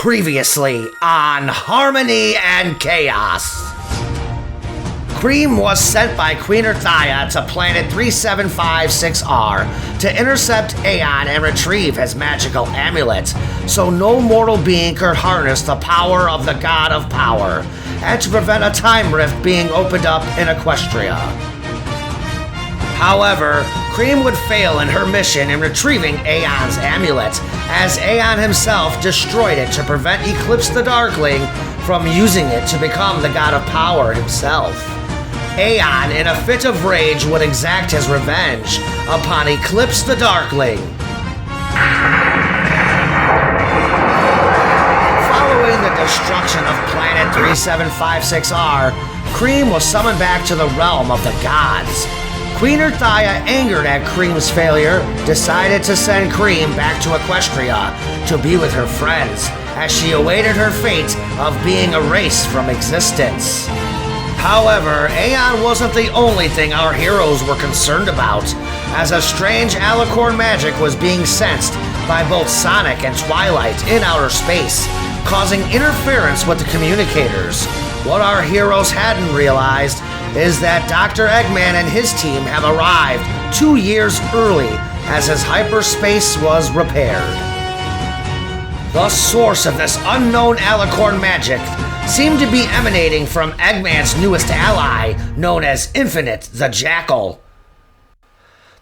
Previously on Harmony and Chaos. Cream was sent by Queen Earthia to planet 3756R to intercept Aeon and retrieve his magical amulet, so no mortal being could harness the power of the God of Power, and to prevent a time rift being opened up in Equestria. However, Cream would fail in her mission in retrieving Aeon's amulet, as Aeon himself destroyed it to prevent Eclipse the Darkling from using it to become the God of Power himself. Aeon, in a fit of rage, would exact his revenge upon Eclipse the Darkling. Following the destruction of planet 3756R, Cream was summoned back to the realm of the gods. Queen Earthia, angered at Cream's failure, decided to send Cream back to Equestria to be with her friends, as she awaited her fate of being erased from existence. However, Aeon wasn't the only thing our heroes were concerned about, as a strange alicorn magic was being sensed by both Sonic and Twilight in outer space, causing interference with the communicators. What our heroes hadn't realized is that Dr. Eggman and his team have arrived 2 years early as his hyperspace was repaired. The source of this unknown alicorn magic seemed to be emanating from Eggman's newest ally, known as Infinite the Jackal.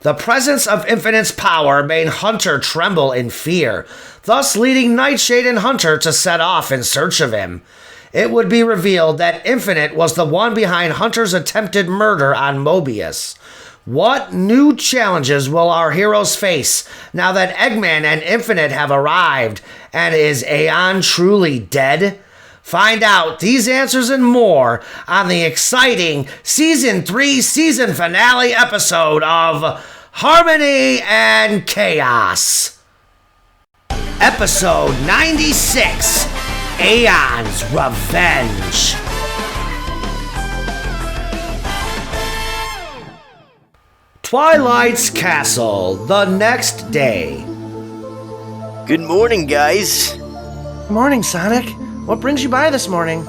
The presence of Infinite's power made Hunter tremble in fear, thus leading Nightshade and Hunter to set off in search of him. It would be revealed that Infinite was the one behind Hunter's attempted murder on Mobius. What new challenges will our heroes face now that Eggman and Infinite have arrived? And is Aeon truly dead? Find out these answers and more on the exciting Season 3 season finale episode of Harmony and Chaos. Episode 96, Aeon's Revenge. Twilight's Castle, the next day. Good morning, guys. Good morning, Sonic. What brings you by this morning?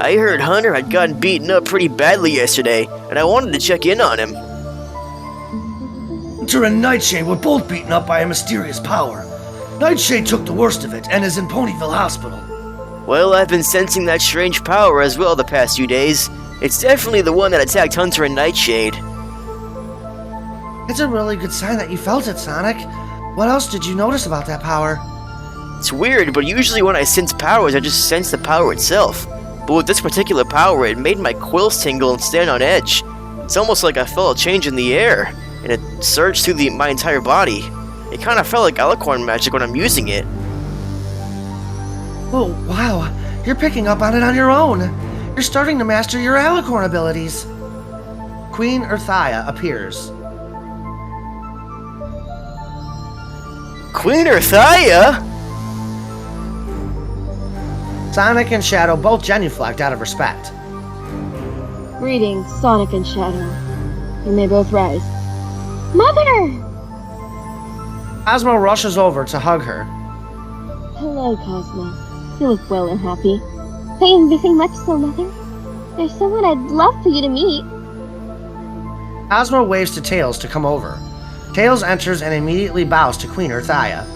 I heard Hunter had gotten beaten up pretty badly yesterday, and I wanted to check in on him. Hunter and Nightshade were both beaten up by a mysterious power. Nightshade took the worst of it and is in Ponyville Hospital. Well, I've been sensing that strange power as well the past few days. It's definitely the one that attacked Hunter and Nightshade. It's a really good sign that you felt it, Sonic. What else did you notice about that power? It's weird, but usually when I sense powers, I just sense the power itself. But with this particular power, it made my quills tingle and stand on edge. It's almost like I felt a change in the air, and it surged through my entire body. It kind of felt like alicorn magic when I'm using it. Oh, wow. You're picking up on it on your own. You're starting to master your alicorn abilities. Queen Earthia appears. Queen Earthia? Sonic and Shadow both genuflect out of respect. Greetings, Sonic and Shadow. You may both rise. Mother! Cosmo rushes over to hug her. Hello, Cosmo. You look well and happy. I am very much so, Mother. There's someone I'd love for you to meet. Cosmo waves to Tails to come over. Tails enters and immediately bows to Queen Earthia.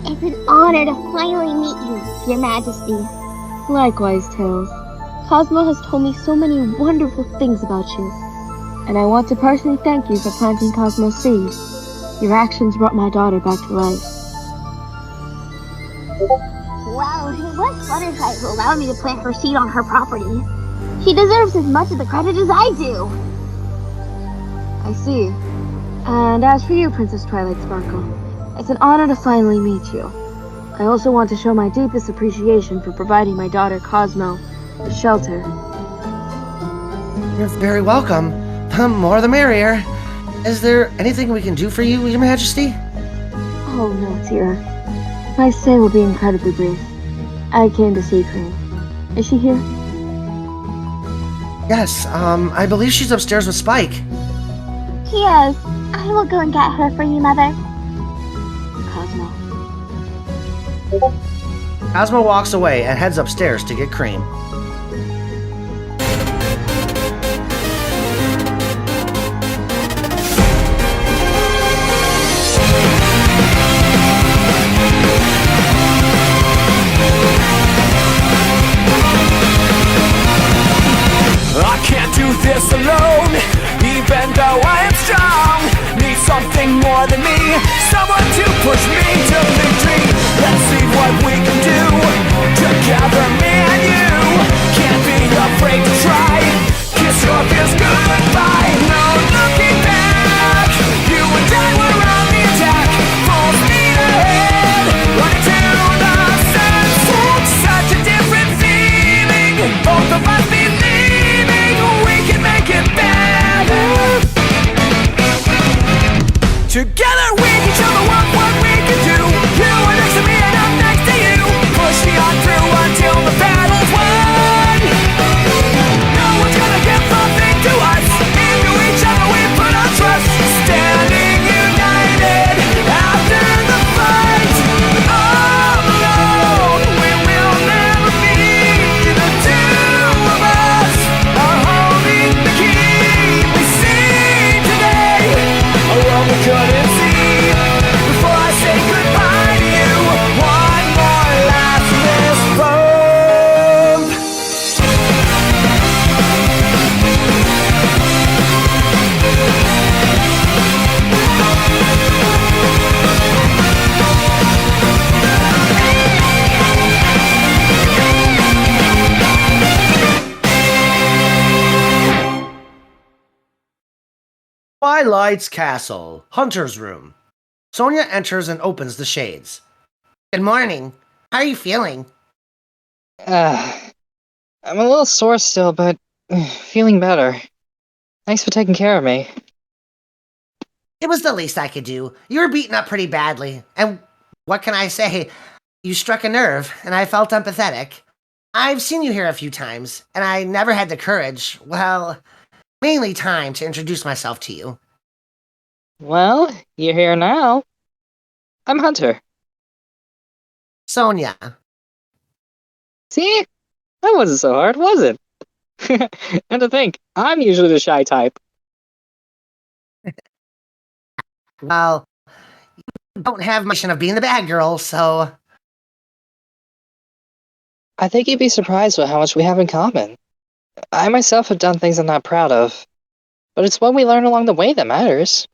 It's an honor to finally meet you, Your Majesty. Likewise, Tails. Cosmo has told me so many wonderful things about you, and I want to personally thank you for planting Cosmo's seed. Your actions brought my daughter back to life. Wow, it was Butterfly who allowed me to plant her seed on her property. She deserves as much of the credit as I do. I see. And as for you, Princess Twilight Sparkle, it's an honor to finally meet you. I also want to show my deepest appreciation for providing my daughter Cosmo a shelter. You're very welcome. The more the merrier. Is there anything we can do for you, Your Majesty? Oh no, dear. My stay will be incredibly brief. I came to see Cream. Is she here? Yes, I believe she's upstairs with Spike. Yes, I will go and get her for you, Mother. Cosmo. Cosmo walks away and heads upstairs to get Cream. I can't do this alone, even though I am strong. Need something more than me, someone to push me to victory. Let's see what we can do together, me and you. Can't be afraid to try. Kiss your fears goodbye. No looking back. You and I were on the attack. Full speed ahead, running to the sunset. Such a different feeling. Both of us believing we can make it better. Together we can show the world what we can do. You are next to me and I'm next to you. Push me on through until the battle's won. No one's gonna get something to us. Into each other we put our trust. Standing united after the fight. All alone we will never be. The two of us are holding the key. We see today a world we couldn't see. Before I say goodbye to you, one more last fist bump. Twilight's castle, Hunter's room. Sonia enters and opens the shades. Good morning. How are you feeling? I'm a little sore still, but feeling better. Thanks for taking care of me. It was the least I could do. You were beaten up pretty badly. And what can I say? You struck a nerve, and I felt empathetic. I've seen you here a few times, and I never had the courage, well, mainly time to introduce myself to you. Well, you're here now. I'm Hunter. Sonia. See? That wasn't so hard, was it? And to think, I'm usually the shy type. Well, you don't have much of being the bad girl, so... I think you'd be surprised with how much we have in common. I myself have done things I'm not proud of, but it's what we learn along the way that matters.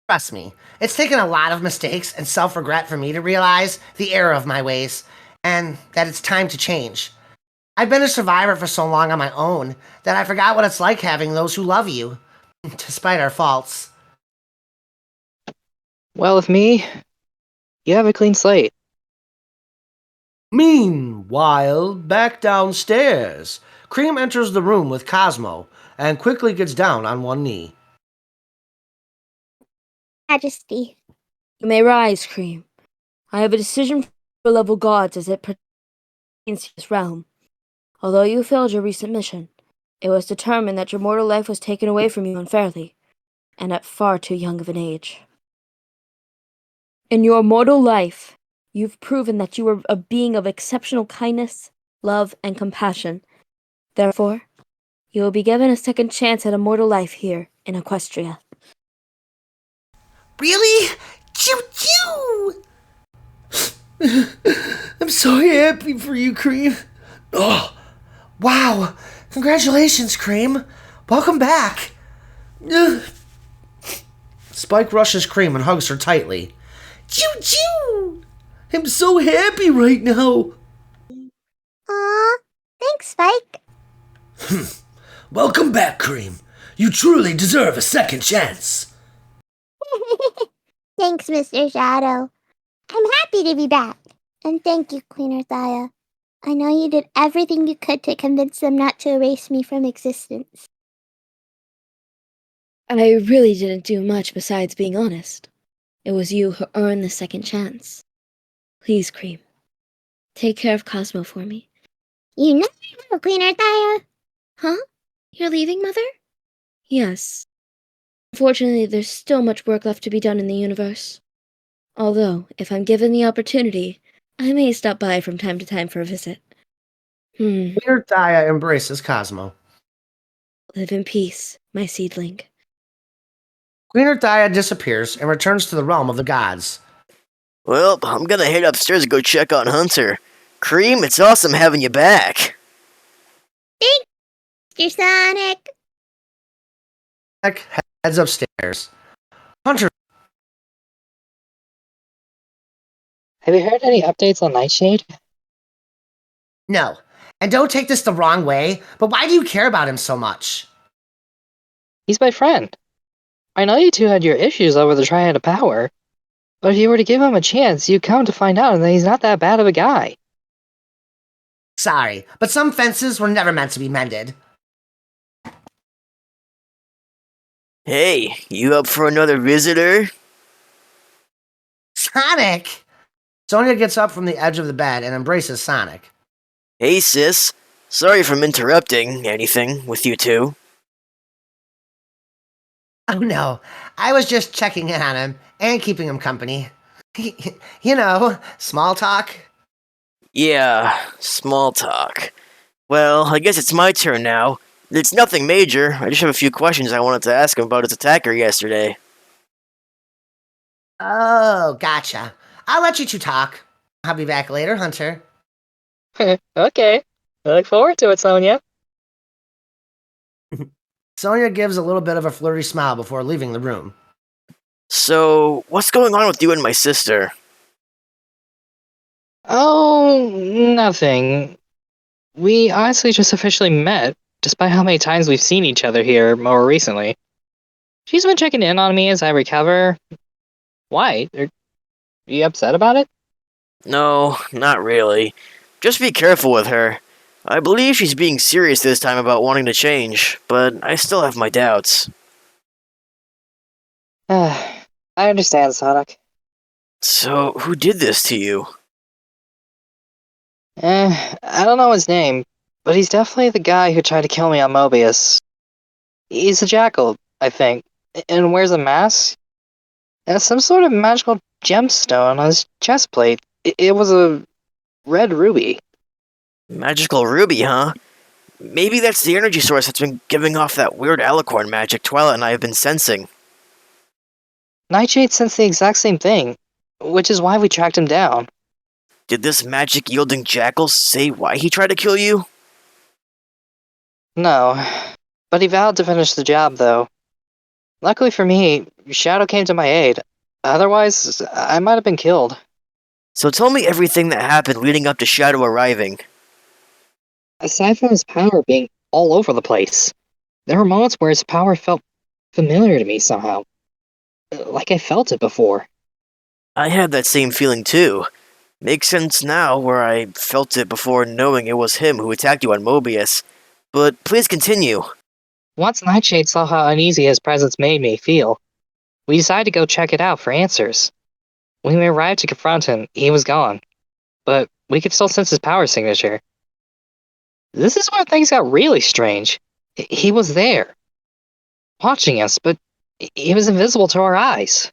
Trust me, it's taken a lot of mistakes and self-regret for me to realize the error of my ways, and that it's time to change. I've been a survivor for so long on my own that I forgot what it's like having those who love you, despite our faults. Well, with me, you have a clean slate. Meanwhile, back downstairs, Cream enters the room with Cosmo and quickly gets down on one knee. Majesty. You may rise, Cream. I have a decision for level gods as it pertains to this realm. Although you failed your recent mission, it was determined that your mortal life was taken away from you unfairly, and at far too young of an age. In your mortal life, you've proven that you are a being of exceptional kindness, love, and compassion. Therefore, you will be given a second chance at a mortal life here in Equestria. Really? Choo-choo! I'm so happy for you, Cream. Oh, Wow! Congratulations, Cream! Welcome back! Spike rushes Cream and hugs her tightly. Choo-choo! I'm so happy right now. Aw, thanks, Spike. Welcome back, Cream. You truly deserve a second chance. Thanks, Mr. Shadow. I'm happy to be back. And thank you, Queen Earthaya. I know you did everything you could to convince them not to erase me from existence. I really didn't do much besides being honest. It was you who earned the second chance. Please, Cream, take care of Cosmo for me. You know I will, Queen Earthaya. Huh? You're leaving, Mother? Yes. Unfortunately, there's still much work left to be done in the universe. Although, if I'm given the opportunity, I may stop by from time to time for a visit. Queener Thaya embraces Cosmo. Live in peace, my seedling. Queener Thaya disappears and returns to the realm of the gods. Well, I'm gonna head upstairs and go check on Hunter. Cream, it's awesome having you back. Mr. Sonic. Sonic heads upstairs. Hunter, Have you heard any updates on Nightshade? No. And don't take this the wrong way, but why do you care about him so much? He's my friend. I know you two had your issues over the Triad of Power, but if you were to give him a chance, you'd come to find out that he's not that bad of a guy. Sorry, but some fences were never meant to be mended. Hey, you up for another visitor? Sonic! Sonia gets up from the edge of the bed and embraces Sonic. Hey, sis. Sorry if I'm interrupting anything with you two. Oh no, I was just checking in on him and keeping him company. You know, small talk. Yeah, small talk. Well, I guess it's my turn now. It's nothing major. I just have a few questions I wanted to ask him about his attacker yesterday. Oh, gotcha. I'll let you two talk. I'll be back later, Hunter. Okay. I look forward to it, Sonia. Sonia gives a little bit of a flirty smile before leaving the room. So, what's going on with you and my sister? Oh, nothing. We honestly just officially met, despite how many times we've seen each other here more recently. She's been checking in on me as I recover. Why? Are you upset about it? No, not really. Just be careful with her. I believe she's being serious this time about wanting to change, but I still have my doubts. I understand, Sonic. So, who did this to you? I don't know his name, but he's definitely the guy who tried to kill me on Mobius. He's a jackal, I think, and wears a mask. And some sort of magical gemstone on his chest plate. It was a red ruby. Magical ruby, huh? Maybe that's the energy source that's been giving off that weird alicorn magic Twilight and I have been sensing. Nightshade sensed the exact same thing, which is why we tracked him down. Did this magic-yielding jackal say why he tried to kill you? No, but he vowed to finish the job, though. Luckily for me, Shadow came to my aid. Otherwise, I might have been killed. So tell me everything that happened leading up to Shadow arriving. Aside from his power being all over the place, there were moments where his power felt familiar to me somehow. Like I felt it before. I had that same feeling too. Makes sense now where I felt it before knowing it was him who attacked you on Mobius. But please continue. Once Nightshade saw how uneasy his presence made me feel, we decided to go check it out for answers. When we arrived to confront him, he was gone. But we could still sense his power signature. This is where things got really strange. He was there, watching us, but he was invisible to our eyes.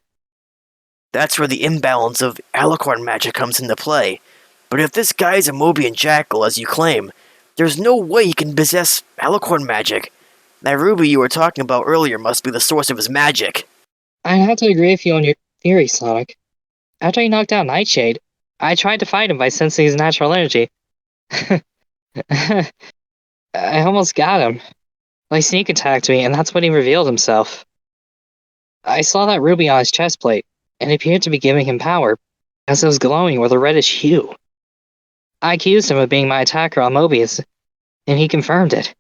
That's where the imbalance of alicorn magic comes into play. But if this guy is a Mobian jackal, as you claim, there's no way he can possess alicorn magic. That ruby you were talking about earlier must be the source of his magic. I have to agree with you on your theory, Sonic. After he knocked out Nightshade, I tried to fight him by sensing his natural energy. I almost got him. He sneak attacked me, and that's when he revealed himself. I saw that ruby on his chest plate, and it appeared to be giving him power, as it was glowing with a reddish hue. I accused him of being my attacker on Mobius, and he confirmed it.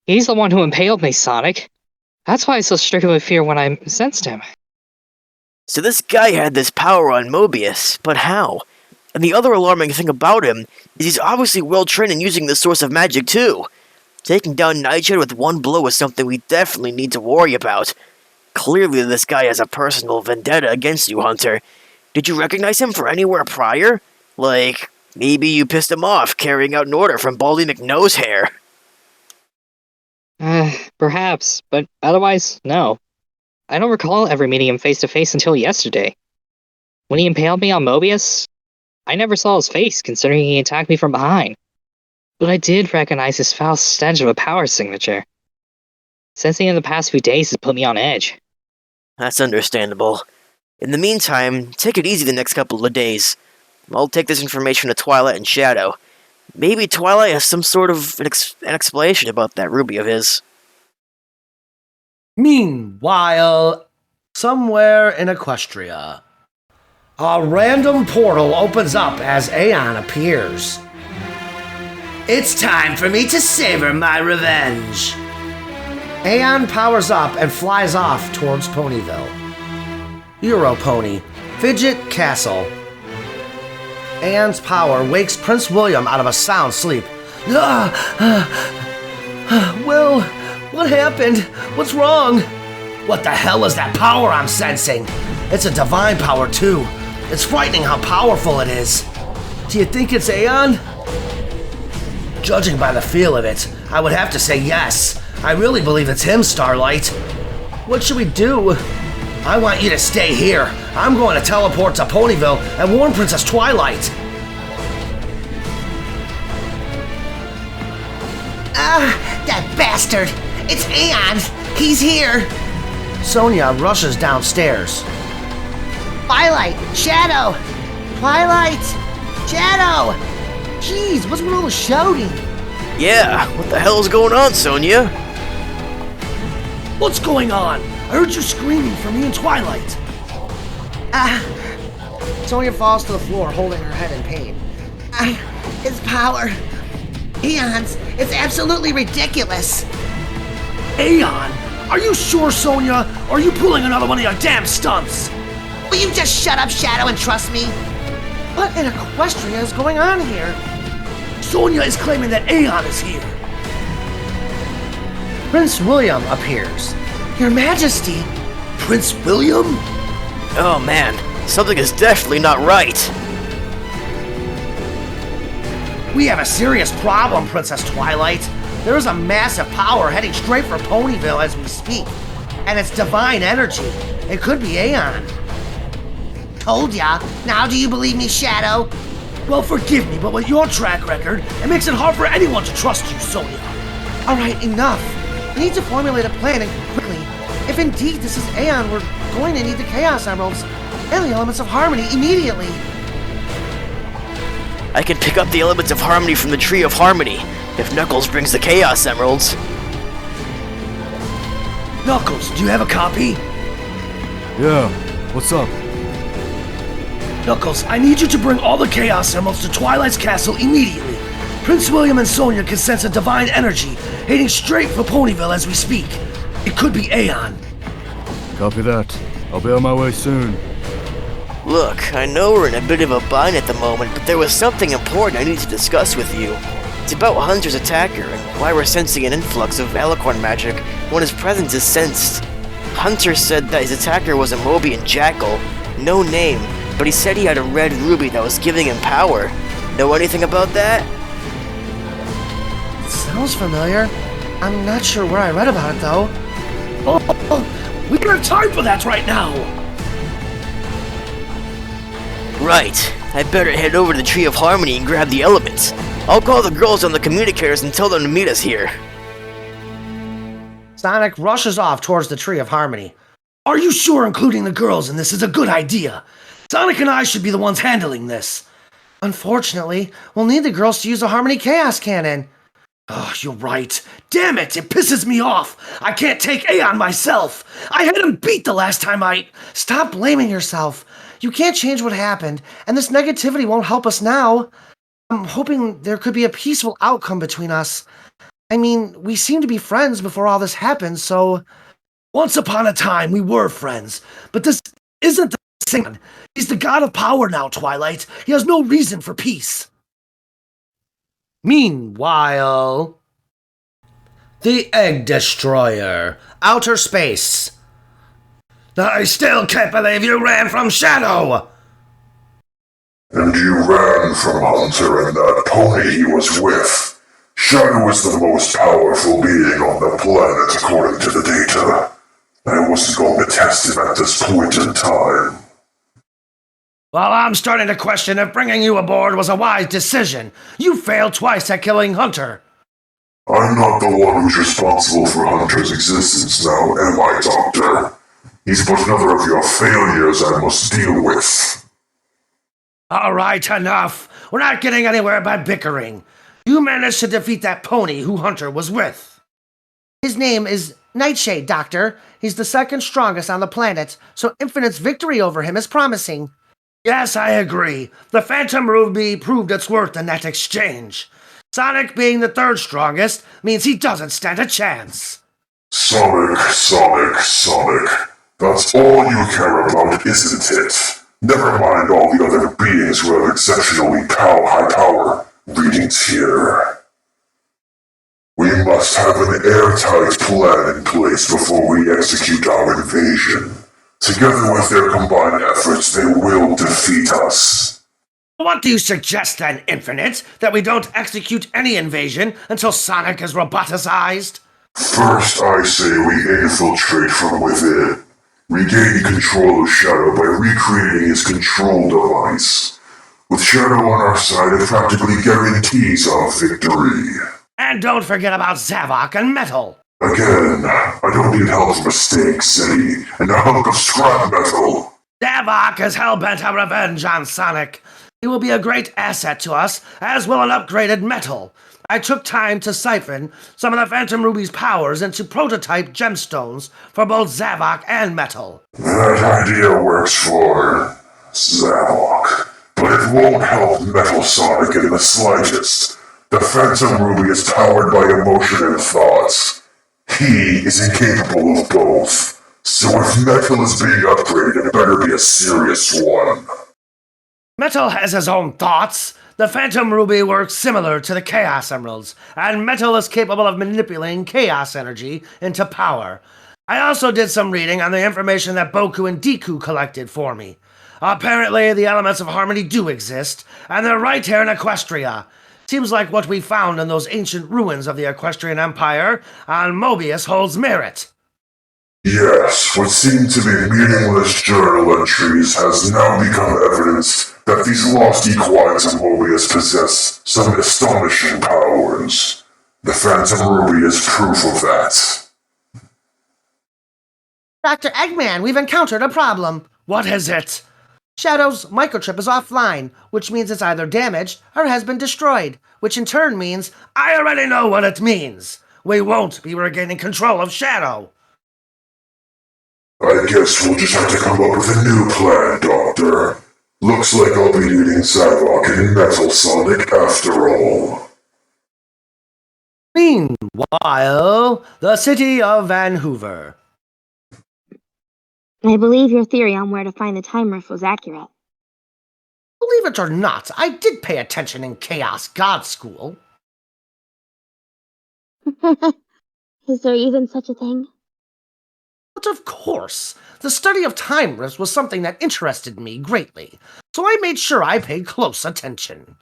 He's the one who impaled me, Sonic. That's why I so stricken with fear when I sensed him. So this guy had this power on Mobius, but how? And the other alarming thing about him is he's obviously well trained in using this source of magic too. Taking down Nightshade with one blow is something we definitely need to worry about. Clearly this guy has a personal vendetta against you, Hunter. Did you recognize him from anywhere prior? Like, maybe you pissed him off carrying out an order from Baldy McNosehair. Perhaps, but otherwise, no. I don't recall ever meeting him face to face until yesterday. When he impaled me on Mobius, I never saw his face, considering he attacked me from behind. But I did recognize his foul stench of a power signature. Sensing in the past few days has put me on edge. That's understandable. In the meantime, take it easy the next couple of days. I'll take this information to Twilight and Shadow. Maybe Twilight has some sort of an explanation about that ruby of his. Meanwhile, somewhere in Equestria, a random portal opens up as Aeon appears. It's time for me to savor my revenge. Aeon powers up and flies off towards Ponyville. Euro Pony, Fidget Castle. Aeon's power wakes Prince William out of a sound sleep. Will, what happened? What's wrong? What the hell is that power I'm sensing? It's a divine power too. It's frightening how powerful it is. Do you think it's Aeon? Judging by the feel of it, I would have to say yes. I really believe it's him, Starlight. What should we do? I want you to stay here. I'm going to teleport to Ponyville and warn Princess Twilight. That bastard! It's Aeon! He's here! Sonia rushes downstairs. Twilight! Shadow! Twilight! Shadow! Jeez, what's with all the shouting? Yeah, what the hell is going on, Sonia? What's going on? I heard you screaming for me and Twilight. Sonia falls to the floor, holding her head in pain. His power. Aeon's. It's absolutely ridiculous. Aeon? Are you sure, Sonia? Or are you pulling another one of your damn stunts? Will you just shut up, Shadow, and trust me? What in Equestria is going on here? Sonia is claiming that Aeon is here. Prince William appears. Your Majesty! Prince William? Oh man, something is definitely not right. We have a serious problem, Princess Twilight. There is a massive power heading straight for Ponyville as we speak. And it's divine energy. It could be Aeon. Told ya. Now do you believe me, Shadow? Well, forgive me, but with your track record, it makes it hard for anyone to trust you, Sonia. Alright, enough. We need to formulate a plan and quickly. If indeed this is Aeon, we're going to need the Chaos Emeralds and the Elements of Harmony immediately. I can pick up the elements of harmony from the Tree of Harmony, if Knuckles brings the Chaos Emeralds. Knuckles, do you have a copy? Yeah, what's up? Knuckles, I need you to bring all the Chaos Emeralds to Twilight's castle immediately. Prince William and Sonia can sense a divine energy heading straight for Ponyville as we speak. It could be Aeon. Copy that. I'll be on my way soon. Look, I know we're in a bit of a bind at the moment, but there was something important I need to discuss with you. It's about Hunter's attacker, and why we're sensing an influx of Alicorn magic when his presence is sensed. Hunter said that his attacker was a Mobian Jackal, no name, but he said he had a red ruby that was giving him power. Know anything about that? It sounds familiar. I'm not sure where I read about it, though. Oh, we don't have time for that right now. Right. I better head over to the Tree of Harmony and grab the elements. I'll call the girls on the communicators and tell them to meet us here. Sonic rushes off towards the Tree of Harmony. Are you sure including the girls in this is a good idea? Sonic and I should be the ones handling this. Unfortunately, we'll need the girls to use the Harmony Chaos Cannon. Oh, you're right. Damn it, it pisses me off. I can't take Aeon myself. I had him beat the last time I... Stop blaming yourself. You can't change what happened, and this negativity won't help us now. I'm hoping there could be a peaceful outcome between us. I mean, we seemed to be friends before all this happened, so... Once upon a time, we were friends, but this isn't the same. He's the god of power now, Twilight. He has no reason for peace. Meanwhile... The Egg Destroyer, outer space. I still can't believe you ran from Shadow! And you ran from Hunter and that pony he was with. Shadow is the most powerful being on the planet according to the data. I wasn't going to test him at this point in time. Well, I'm starting to question if bringing you aboard was a wise decision. You failed twice at killing Hunter. I'm not the one who's responsible for Hunter's existence now, am I, Doctor? He's but another of your failures I must deal with. All right, enough. We're not getting anywhere by bickering. You managed to defeat that pony who Hunter was with. His name is Nightshade, Doctor. He's the second strongest on the planet, so Infinite's victory over him is promising. Yes, I agree. The Phantom Ruby proved its worth in that exchange. Sonic being the third strongest means he doesn't stand a chance. Sonic, Sonic, Sonic. That's all you care about, isn't it? Never mind all the other beings who have exceptionally high power. Readings here. We must have an airtight plan in place before we execute our invasion. Together with their combined efforts, they will defeat us. What do you suggest then, Infinite? That we don't execute any invasion until Sonic is roboticized? First, I say we infiltrate from within. Regain control of Shadow by recreating his control device. With Shadow on our side, it practically guarantees our victory. And don't forget about Zavok and Metal. Again, I don't need help from a steak city and a hunk of scrap metal. Zavok is hell-bent on revenge on Sonic. He will be a great asset to us, as will an upgraded Metal. I took time to siphon some of the Phantom Ruby's powers into prototype gemstones for both Zavok and Metal. That idea works for Zavok, but it won't help Metal Sonic in the slightest. The Phantom Ruby is powered by emotion and thoughts. He is incapable of both. So if Metal is being upgraded, it better be a serious one. Metal has his own thoughts. The Phantom Ruby works similar to the Chaos Emeralds, and Metal is capable of manipulating chaos energy into power. I also did some reading on the information that Boku and Deku collected for me. Apparently, the elements of harmony do exist, and they're right here in Equestria. Seems like what we found in those ancient ruins of the Equestrian Empire on Mobius holds merit. Yes, what seemed to be meaningless journal entries has now become evidence that these lost equines of Mobius possess some astonishing powers. The Phantom Ruby is proof of that. Dr. Eggman, we've encountered a problem. What is it? Shadow's microchip is offline, which means it's either damaged or has been destroyed, which in turn means I already know what it means. We won't be regaining control of Shadow. I guess we'll just have to come up with a new plan, Doctor. Looks like I'll be needing Zavok and Metal Sonic after all. Meanwhile, the city of Vancouver. I believe your theory on where to find the time rift was accurate. Believe it or not, I did pay attention in Chaos God School. Is there even such a thing? But of course, the study of time rifts was something that interested me greatly, so I made sure I paid close attention.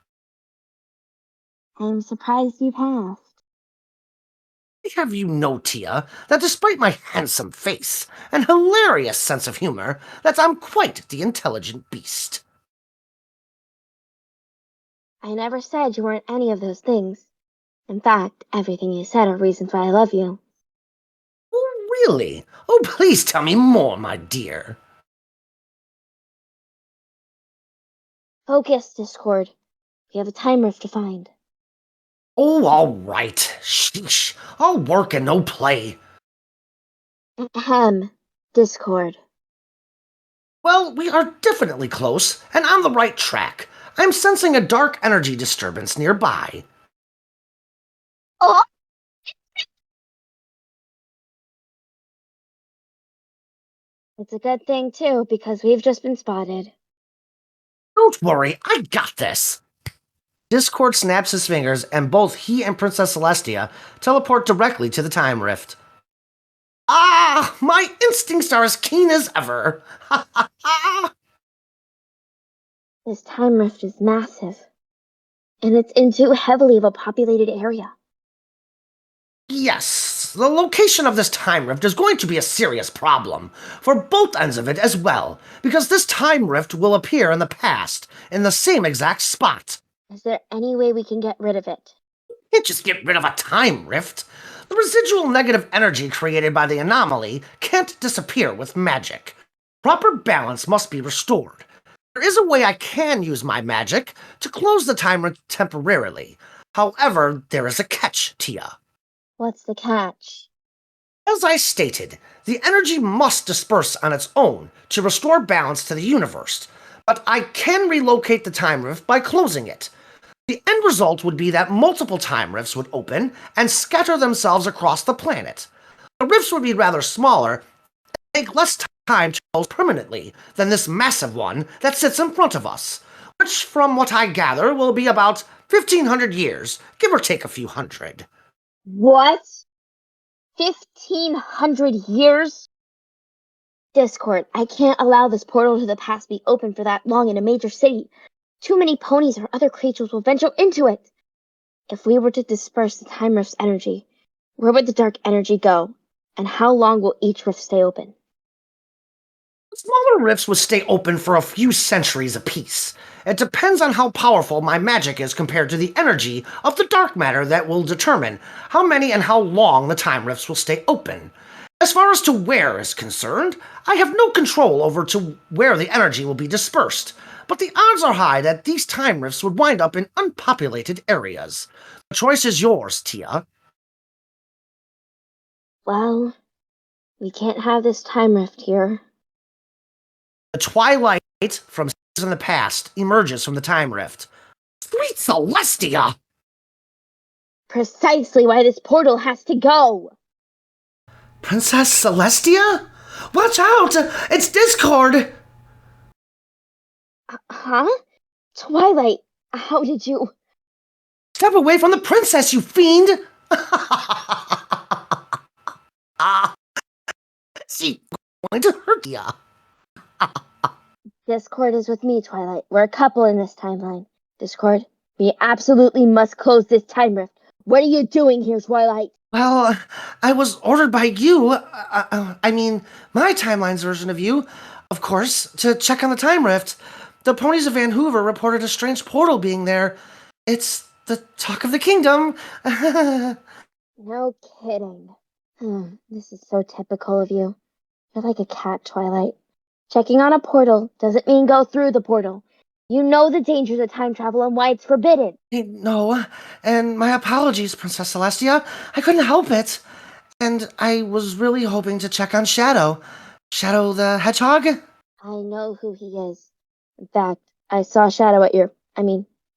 I'm surprised you passed. I have you know, Tia, that despite my handsome face and hilarious sense of humor, that I'm quite the intelligent beast. I never said you weren't any of those things. In fact, everything you said are reasons why I love you. Oh, really? Oh, please tell me more, my dear. Focus, Discord. We have a time rift to find. Oh, all right. Sheesh. All work and no play. Ahem. Discord. Well, we are definitely close and on the right track. I'm sensing a dark energy disturbance nearby. Oh! It's a good thing, too, because we've just been spotted. Don't worry, I got this. Discord snaps his fingers, and both he and Princess Celestia teleport directly to the time rift. Ah, my instincts are as keen as ever. Ha ha ha! This time rift is massive. And it's in too heavily of a populated area. Yes, Yes, the location of this time rift is going to be a serious problem, for both ends of it as well, because this time rift will appear in the past, in the same exact spot. Is there any way we can get rid of it? Can't just get rid of a time rift. The residual negative energy created by the anomaly can't disappear with magic. Proper balance must be restored. There is a way I can use my magic to close the time rift temporarily. However, there is a catch, Tia. What's the catch? As I stated, the energy must disperse on its own to restore balance to the universe, but I can relocate the time rift by closing it. The end result would be that multiple time rifts would open and scatter themselves across the planet. The rifts would be rather smaller and take less time to close permanently than this massive one that sits in front of us, which, from what I gather, will be about 1,500 years, give or take a few hundred. What? 1,500 years? Discord, I can't allow this portal to the past be open for that long in a major city. Too many ponies or other creatures will venture into it. If we were to disperse the time rift's energy, where would the dark energy go? And how long will each rift stay open? Smaller rifts would stay open for a few centuries apiece. It depends on how powerful my magic is compared to the energy of the dark matter that will determine how many and how long the time rifts will stay open. As far as to where is concerned, I have no control over to where the energy will be dispersed, but the odds are high that these time rifts would wind up in unpopulated areas. The choice is yours, Tia. Well, we can't have this time rift here. The Twilight from seasons in the past emerges from the time rift. Sweet Celestia! Precisely why this portal has to go! Princess Celestia? Watch out! It's Discord! Huh? Twilight, how did you... Step away from the princess, you fiend! She's going to hurt ya. Discord is with me, Twilight. We're a couple in this timeline. Discord, we absolutely must close this time rift. What are you doing here, Twilight? Well, I was ordered by you, I mean, my timeline's version of you, of course, to check on the time rift. The ponies of Vancouver reported a strange portal being there. It's the talk of the kingdom. No kidding. This is so typical of you. You're like a cat, Twilight. Checking on a portal doesn't mean go through the portal. You know the dangers of time travel and why it's forbidden. No, and my apologies, Princess Celestia. I couldn't help it. And I was really hoping to check on Shadow. Shadow the Hedgehog? I know who he is. In fact, I saw Shadow at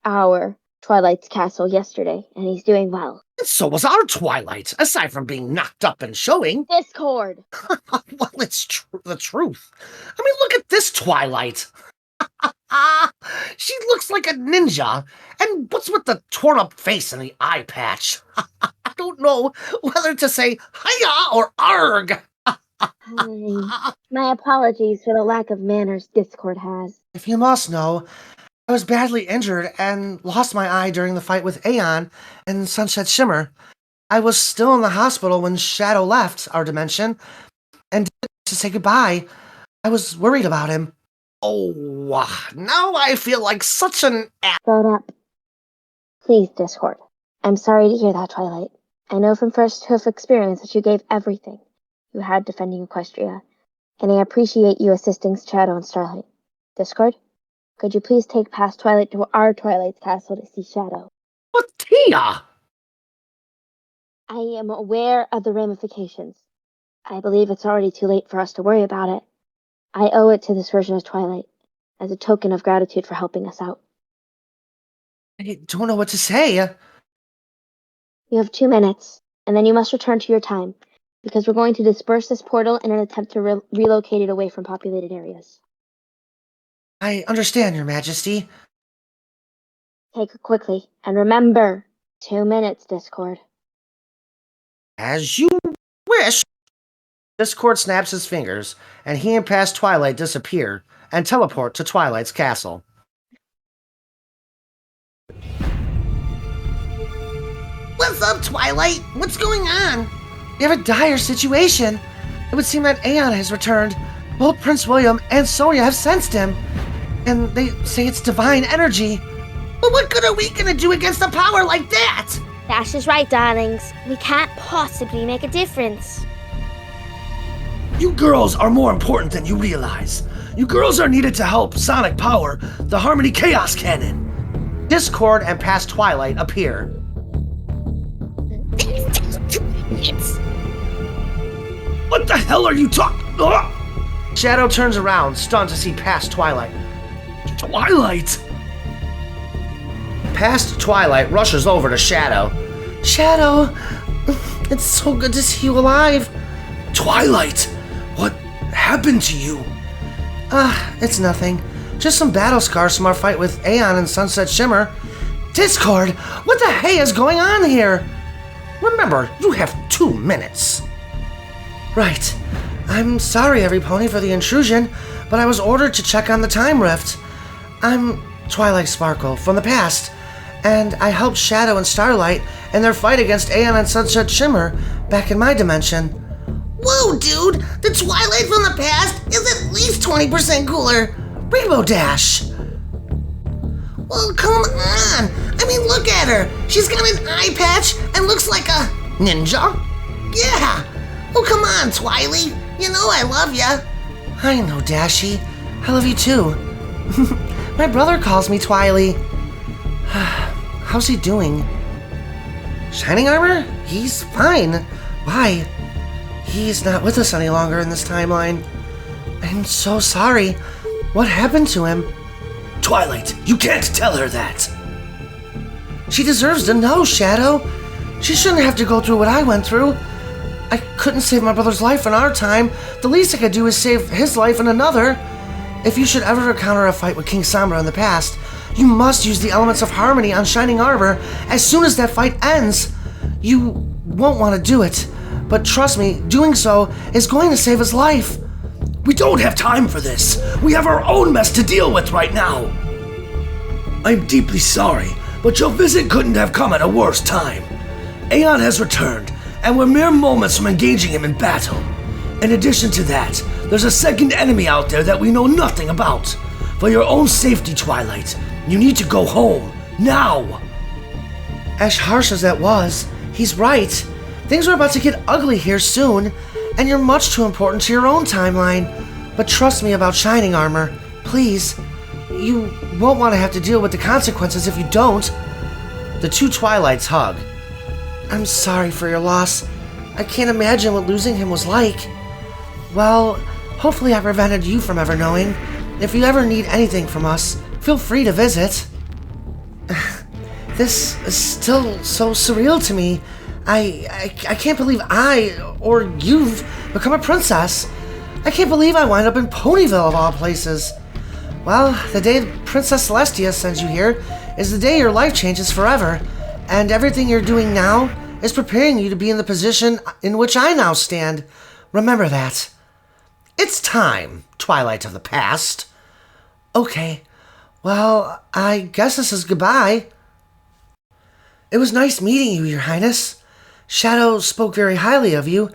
our Twilight's castle yesterday, and he's doing well. And so was our Twilight, aside from being knocked up and showing. Discord! Well, it's the truth. I mean, look at this Twilight. She looks like a ninja. And what's with the torn-up face and the eye patch? I don't know whether to say hiya or arg. My apologies for the lack of manners Discord has. If you must know, I was badly injured and lost my eye during the fight with Aeon and Sunset Shimmer. I was still in the hospital when Shadow left our dimension and to say goodbye. I was worried about him. Oh, now I feel like such an Shut up. Please, Discord. I'm sorry to hear that, Twilight. I know from first-hoof experience that you gave everything you had defending Equestria, and I appreciate you assisting Shadow and Starlight. Discord, could you please take past Twilight to our Twilight's castle to see Shadow? But Tia! I am aware of the ramifications. I believe it's already too late for us to worry about it. I owe it to this version of Twilight, as a token of gratitude for helping us out. I don't know what to say. You have 2 minutes, and then you must return to your time, because we're going to disperse this portal in an attempt to relocate it away from populated areas. I understand, Your Majesty. Take it quickly, and remember, 2 minutes, Discord. As you wish. Discord snaps his fingers, and he and past Twilight disappear and teleport to Twilight's castle. What's up, Twilight? What's going on? We have a dire situation. It would seem that Aeon has returned. Both Prince William and Sonia have sensed him, and they say it's divine energy. But what good are we gonna do against a power like that? Dash is right, darlings. We can't possibly make a difference. You girls are more important than you realize. You girls are needed to help Sonic power the Harmony Chaos Cannon. Discord and past Twilight appear. What the hell are you talking? Shadow turns around, stunned to see past Twilight. Twilight? Past Twilight rushes over to Shadow. Shadow, it's so good to see you alive. Twilight, what happened to you? It's nothing. Just some battle scars from our fight with Aeon and Sunset Shimmer. Discord, what the hey is going on here? Remember, you have 2 minutes. Right. I'm sorry, Every Pony, for the intrusion, but I was ordered to check on the Time Rift. I'm Twilight Sparkle from the past, and I helped Shadow and Starlight in their fight against Aeon and Sunset Shimmer back in my dimension. Whoa, dude! The Twilight from the past is at least 20% cooler. Rainbow Dash! Well, come on! I mean, look at her! She's got an eye patch and looks like a ninja? Yeah! Oh, come on, Twily! You know I love ya! I know, Dashy. I love you too. My brother calls me Twily. How's he doing? Shining Armor? He's fine. Why? He's not with us any longer in this timeline. I'm so sorry. What happened to him? Twilight, you can't tell her that. She deserves to know, Shadow. She shouldn't have to go through what I went through. I couldn't save my brother's life in our time. The least I could do is save his life in another. If you should ever encounter a fight with King Sombra in the past, you must use the elements of harmony on Shining Arbor as soon as that fight ends. You won't want to do it, but trust me, doing so is going to save his life. We don't have time for this. We have our own mess to deal with right now. I'm deeply sorry, but your visit couldn't have come at a worse time. Aeon has returned, and we're mere moments from engaging him in battle. In addition to that, there's a second enemy out there that we know nothing about. For your own safety, Twilight, you need to go home, now! As harsh as that was, he's right. Things are about to get ugly here soon, and you're much too important to your own timeline. But trust me about Shining Armor, please. You won't want to have to deal with the consequences if you don't. The two Twilights hug. I'm sorry for your loss. I can't imagine what losing him was like. Well, hopefully I prevented you from ever knowing. If you ever need anything from us, feel free to visit. This is still so surreal to me. I can't believe I, or you've, become a princess. I can't believe I wind up in Ponyville of all places. Well, the day Princess Celestia sends you here is the day your life changes forever, and everything you're doing now is preparing you to be in the position in which I now stand. Remember that. It's time, Twilight of the past. Okay, well, I guess this is goodbye. It was nice meeting you, Your Highness. Shadow spoke very highly of you.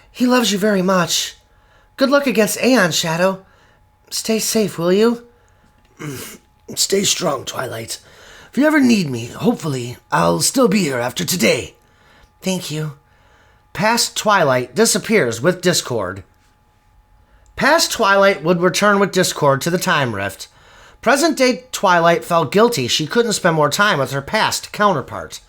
He loves you very much. Good luck against Aeon, Shadow. Stay safe, will you? Stay strong, Twilight. If you ever need me, hopefully, I'll still be here after today. Thank you. Past Twilight disappears with Discord. Past Twilight would return with Discord to the Time Rift. Present-day Twilight felt guilty she couldn't spend more time with her past counterpart.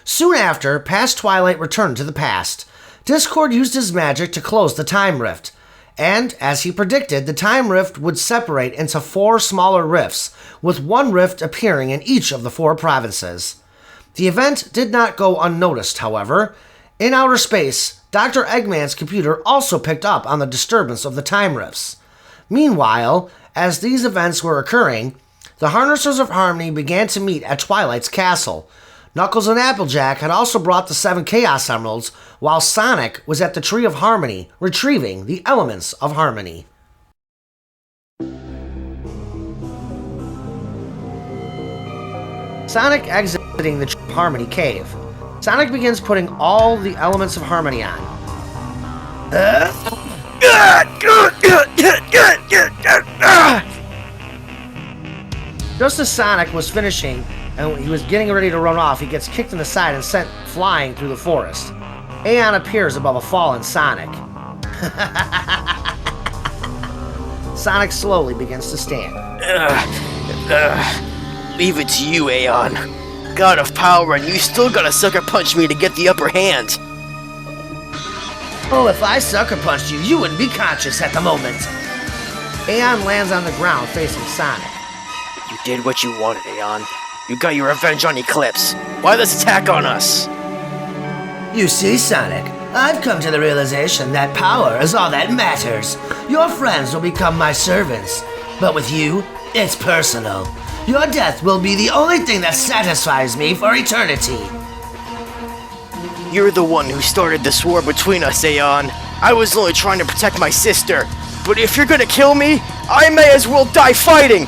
Soon after, past Twilight returned to the past. Discord used his magic to close the Time Rift, and, as he predicted, the Time Rift would separate into 4 smaller rifts, with one rift appearing in each of the 4 provinces. The event did not go unnoticed, however. In outer space, Dr. Eggman's computer also picked up on the disturbance of the Time Rifts. Meanwhile, as these events were occurring, the Harnessers of Harmony began to meet at Twilight's castle. Knuckles and Applejack had also brought the 7 Chaos Emeralds, while Sonic was at the Tree of Harmony, retrieving the elements of harmony. Sonic exiting the Tree of Harmony cave. Sonic begins putting all the elements of harmony on. Just as Sonic was finishing and he was getting ready to run off, he gets kicked in the side and sent flying through the forest. Aeon appears above a fallen Sonic. Sonic slowly begins to stand. Leave it to you, Aeon. God of power, and you still gotta sucker punch me to get the upper hand. Oh, if I sucker punched you, you wouldn't be conscious at the moment. Aeon lands on the ground facing Sonic. You did what you wanted, Aeon. You got your revenge on Eclipse. Why this attack on us? You see, Sonic, I've come to the realization that power is all that matters. Your friends will become my servants, but with you, it's personal. Your death will be the only thing that satisfies me for eternity. You're the one who started this war between us, Aeon. I was only trying to protect my sister. But if you're gonna kill me, I may as well die fighting!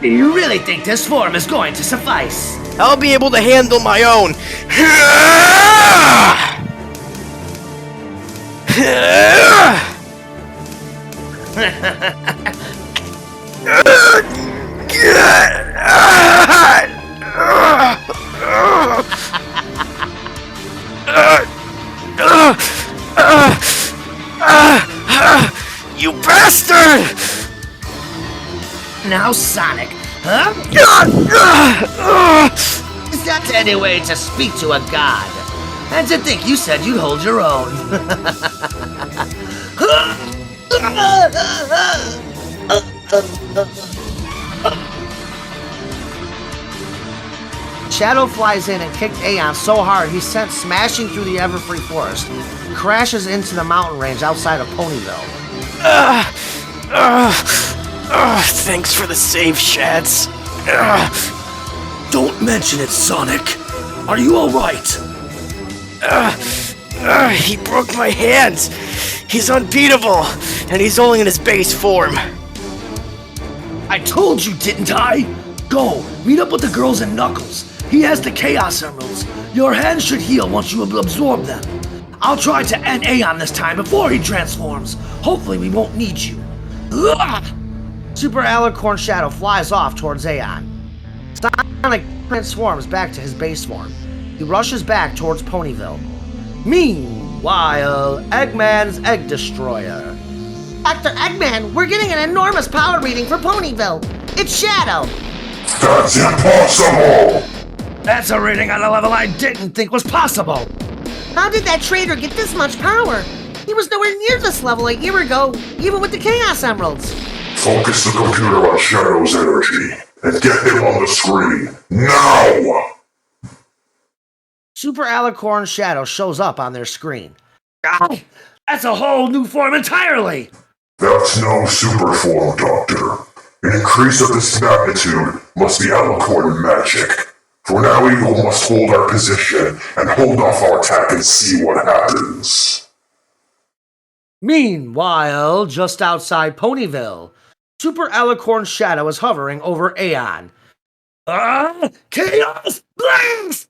Do you really think this form is going to suffice? I'll be able to handle my own! You bastard! Now, Sonic, huh? Is that any way to speak to a god? And to think you said you'd hold your own. Shadow flies in and kicked Aeon so hard he's sent smashing through the Everfree Forest, crashes into the mountain range outside of Ponyville. Thanks for the save, Shads. Don't mention it, Sonic. Are you alright? He broke my hands. He's unbeatable, and he's only in his base form. I told you, didn't I? Go, meet up with the girls and Knuckles. He has the Chaos Emeralds. Your hands should heal once you absorb them. I'll try to end Aeon this time before he transforms. Hopefully we won't need you. Super Alicorn Shadow flies off towards Aeon. Sonic transforms back to his base form. He rushes back towards Ponyville. Meanwhile, Eggman's Egg Destroyer. Dr. Eggman, we're getting an enormous power reading for Ponyville. It's Shadow. That's impossible! That's a reading on a level I didn't think was possible. How did that traitor get this much power? He was nowhere near this level a year ago, even with the Chaos Emeralds. Focus the computer on Shadow's energy and get him on the screen now! Super Alicorn Shadow shows up on their screen. God, that's a whole new form entirely! That's no super form, Doctor. An increase of this magnitude must be Alicorn magic. For now, we must hold our position and hold off our attack and see what happens. Meanwhile, just outside Ponyville, Super Alicorn Shadow is hovering over Aeon. Chaos Blast!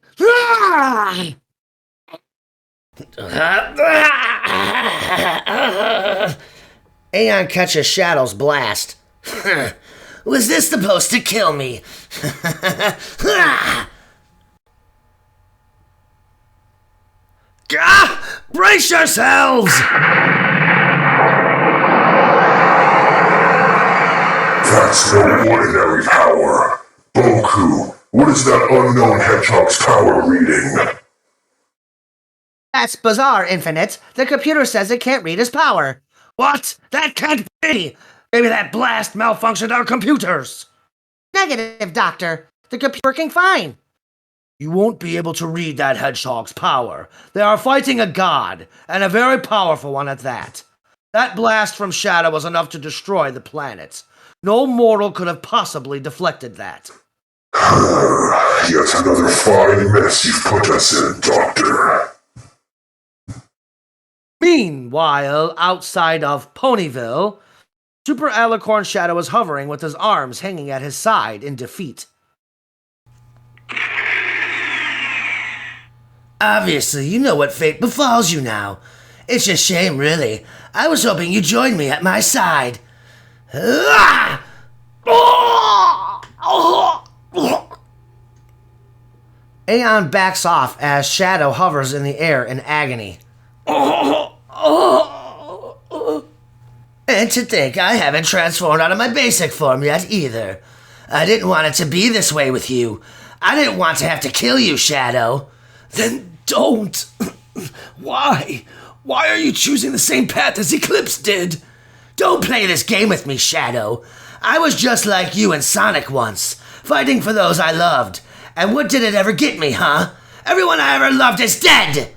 Aeon catches Shadow's blast. Was this supposed to kill me? Brace yourselves! That's no ordinary power. Boku, what is that unknown hedgehog's power reading? That's bizarre, Infinite. The computer says it can't read his power. What? That can't be! Maybe that blast malfunctioned our computers! Negative, Doctor. The computer's working fine. You won't be able to read that hedgehog's power. They are fighting a god, and a very powerful one at that. That blast from Shadow was enough to destroy the planet. No mortal could have possibly deflected that. Yet another fine mess you've put us in, Doctor. Meanwhile, outside of Ponyville, Super Alicorn Shadow is hovering with his arms hanging at his side in defeat. Obviously, you know what fate befalls you now. It's a shame, really. I was hoping you'd join me at my side. Ah! Aeon backs off as Shadow hovers in the air in agony. And to think I haven't transformed out of my basic form yet either. I didn't want it to be this way with you. I didn't want to have to kill you, Shadow. Then don't. Why? Why are you choosing the same path as Eclipse did? Don't play this game with me, Shadow. I was just like you and Sonic once, fighting for those I loved. And what did it ever get me, huh? Everyone I ever loved is dead!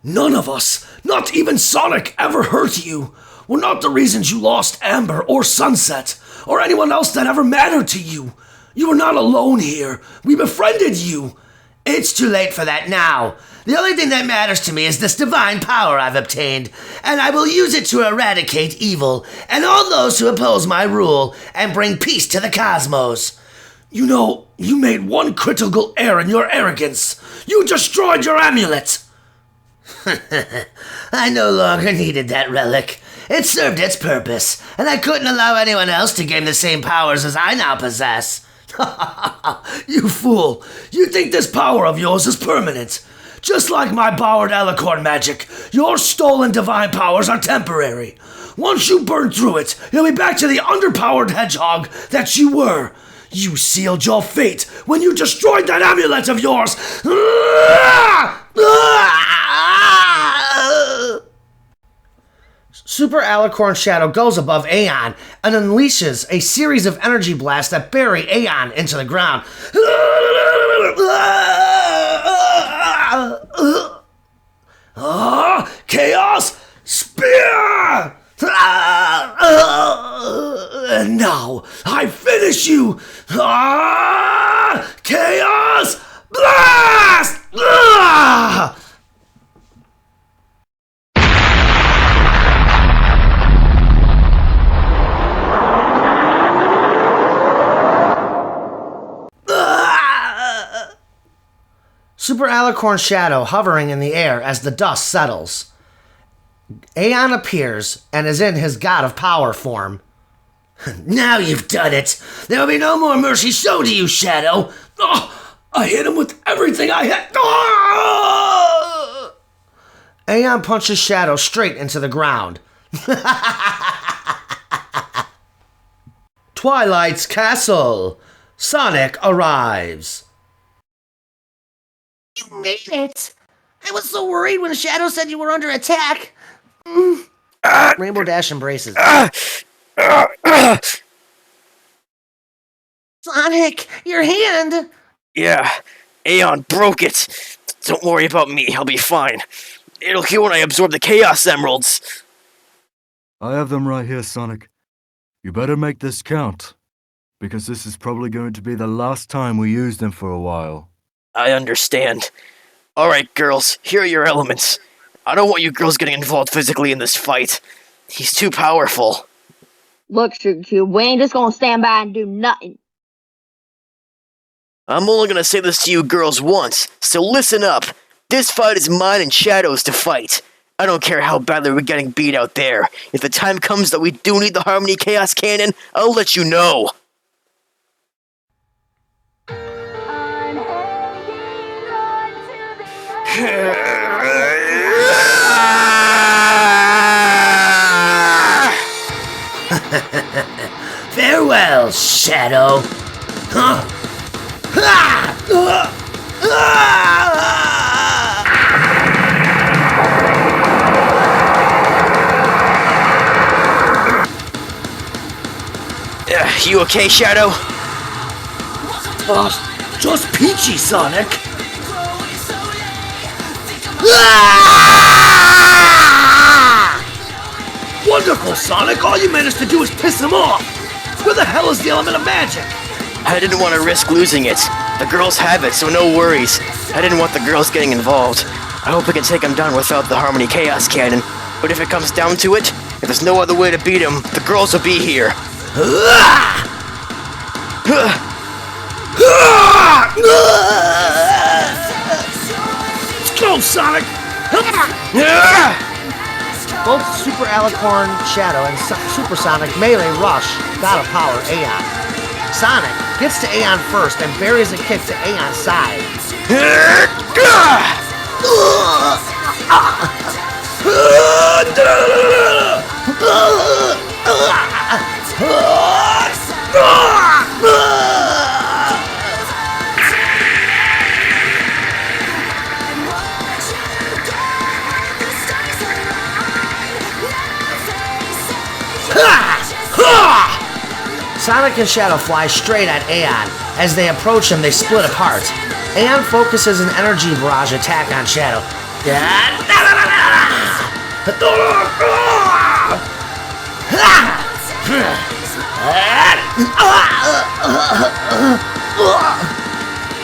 None of us, not even Sonic, ever hurt you. We're not the reasons you lost Amber or Sunset, or anyone else that ever mattered to you. You were not alone here. We befriended you. It's too late for that now. The only thing that matters to me is this divine power I've obtained, and I will use it to eradicate evil and all those who oppose my rule and bring peace to the cosmos. You know, you made one critical error in your arrogance. You destroyed your amulet. I no longer needed that relic. It served its purpose, and I couldn't allow anyone else to gain the same powers as I now possess. You fool! You think this power of yours is permanent? Just like my borrowed alicorn magic, your stolen divine powers are temporary. Once you burn through it, you'll be back to the underpowered hedgehog that you were. You sealed your fate when you destroyed that amulet of yours! Super Alicorn Shadow goes above Aeon and unleashes a series of energy blasts that bury Aeon into the ground. Chaos Spear! And now I finish you! Chaos Blast! Super Alicorn Shadow hovering in the air as the dust settles. Aeon appears and is in his God of Power form. Now you've done it! There will be no more mercy shown to you, Shadow! Oh, I hit him with everything I had! Oh! Aeon punches Shadow straight into the ground. Twilight's Castle! Sonic arrives. You made it! I was so worried when Shadow said you were under attack. Rainbow Dash embraces. Sonic, your hand! Yeah, Aeon broke it. Don't worry about me, I'll be fine. It'll heal when I absorb the Chaos Emeralds. I have them right here, Sonic. You better make this count, because this is probably going to be the last time we use them for a while. I understand. Alright, girls, here are your elements. I don't want you girls getting involved physically in this fight. He's too powerful. Look, Sugar Cube, we ain't just gonna stand by and do nothing. I'm only gonna say this to you girls once, so listen up. This fight is mine and Shadow's to fight. I don't care how badly we're getting beat out there. If the time comes that we do need the Harmony Chaos Cannon, I'll let you know. Farewell, Shadow. Huh? You okay, Shadow? Just peachy, Sonic. Wonderful, Sonic. All you managed to do is piss him off. Where the hell is the element of magic? I didn't want to risk losing it. The girls have it, so no worries. I didn't want the girls getting involved. I hope we can take him down without the Harmony Chaos Cannon. But if it comes down to it, if there's no other way to beat him, the girls will be here. Go, Sonic! Both Super Alicorn Shadow and Super Sonic Melee Rush gotta power Aeon. Sonic gets to Aeon first and buries a kick to Aeon's side. Sonic and Shadow fly straight at Aeon. As they approach him, they split apart. Aeon focuses an energy barrage attack on Shadow.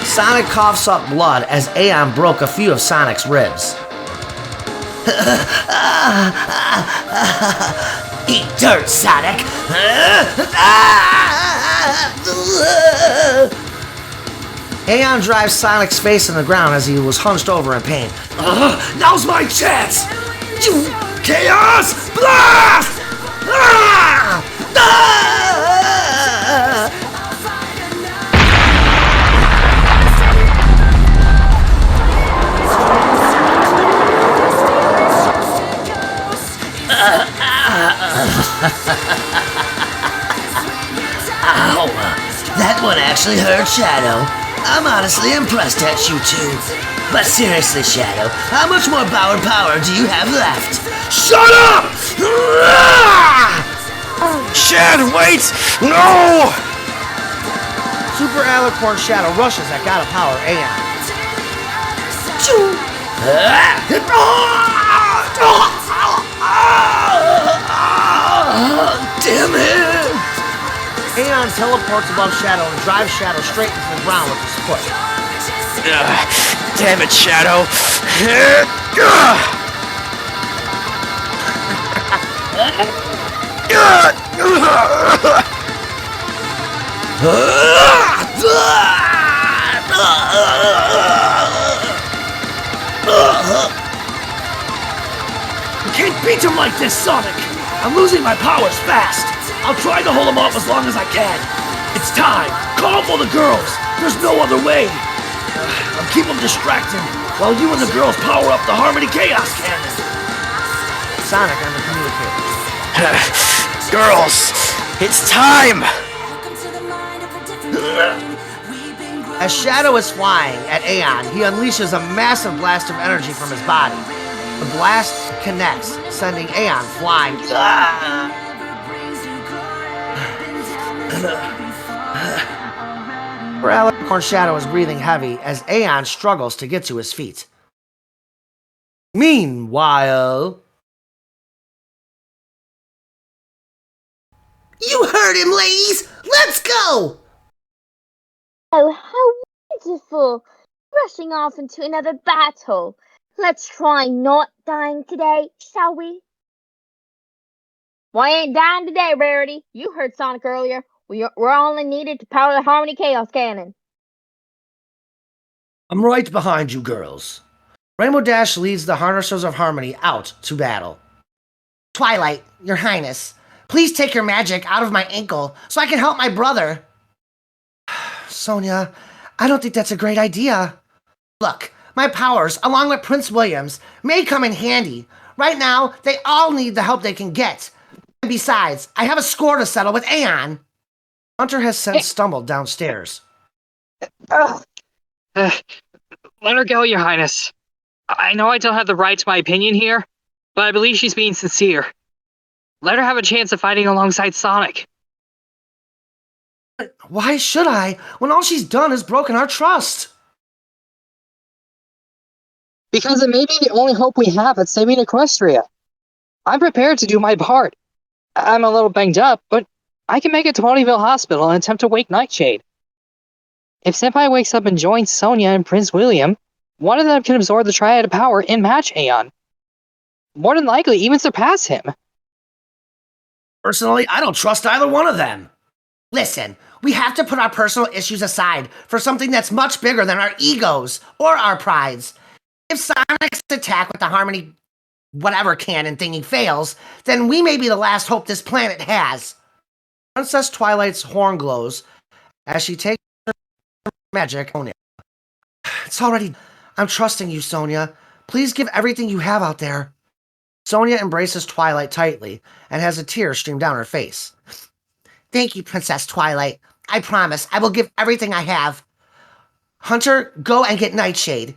Sonic coughs up blood as Aeon broke a few of Sonic's ribs. Eat dirt, Sonic! Aeon drives Sonic's face in the ground as he was hunched over in pain. Now's my chance! You Chaos Blast! Ow! That one actually hurt, Shadow. I'm honestly impressed at you two. But seriously, Shadow, how much more power do you have left? Shut up! Shad, wait! No! Super Alicorn Shadow rushes at gotta power Aeon. Damn it! Aeon teleports above Shadow and drives Shadow straight into the ground with his foot. Damn it, Shadow! You can't beat him like this, Sonic! I'm losing my powers fast! I'll try to hold him off as long as I can. It's time! Call for the girls! There's no other way! I'll keep them distracted while you and the girls power up the Harmony Chaos Cannon! Sonic on the communicator. Girls, it's time! As Shadow is flying at Aeon, he unleashes a massive blast of energy from his body. The blast connects, sending Aeon flying. Alicorn Shadow is breathing heavy as Aeon struggles to get to his feet. Meanwhile... You heard him, ladies! Let's go! Oh, how wonderful! Rushing off into another battle. Let's try not dying today, shall we? Well, I ain't dying today, Rarity. You heard Sonic earlier. We're only needed to power the Harmony Chaos Cannon. I'm right behind you, girls. Rainbow Dash leads the Harnessers of Harmony out to battle. Twilight, Your Highness, please take your magic out of my ankle so I can help my brother. Sonia, I don't think that's a great idea. Look, my powers, along with Prince William's, may come in handy. Right now, they all need the help they can get. And besides, I have a score to settle with Aeon. Hunter has since stumbled downstairs. Let her go, Your Highness. I know I don't have the right to my opinion here, but I believe she's being sincere. Let her have a chance of fighting alongside Sonic. Why should I, when all she's done is broken our trust? Because it may be the only hope we have at saving Equestria. I'm prepared to do my part. I'm a little banged up, but I can make it to Ponyville Hospital and attempt to wake Nightshade. If Senpai wakes up and joins Sonia and Prince William, one of them can absorb the Triad of Power and match Aeon. More than likely, even surpass him. Personally, I don't trust either one of them. Listen, we have to put our personal issues aside for something that's much bigger than our egos or our prides. If Sonic's attack with the Harmony whatever cannon thingy fails, then we may be the last hope this planet has. Princess Twilight's horn glows as she takes her magic. It's already. I'm trusting you, Sonia. Please give everything you have out there. Sonia embraces Twilight tightly and has a tear stream down her face. Thank you, Princess Twilight. I promise I will give everything I have. Hunter, go and get Nightshade.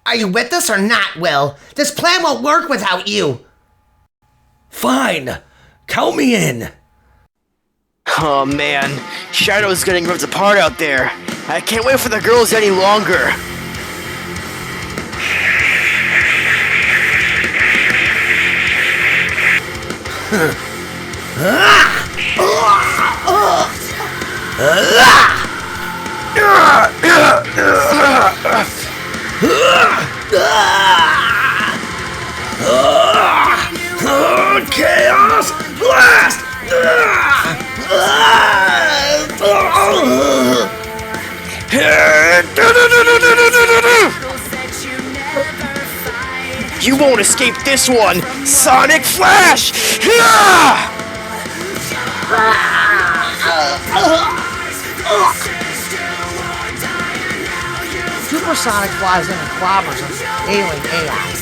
Are you with us or not, Will? This plan won't work without you. Fine. Count me in. Oh man, Shadow's getting ripped apart out there. I can't wait for the girls any longer. Chaos Blast! You won't escape this one! Sonic Flash! Supersonic flies in and clobbers an ailing Aeon.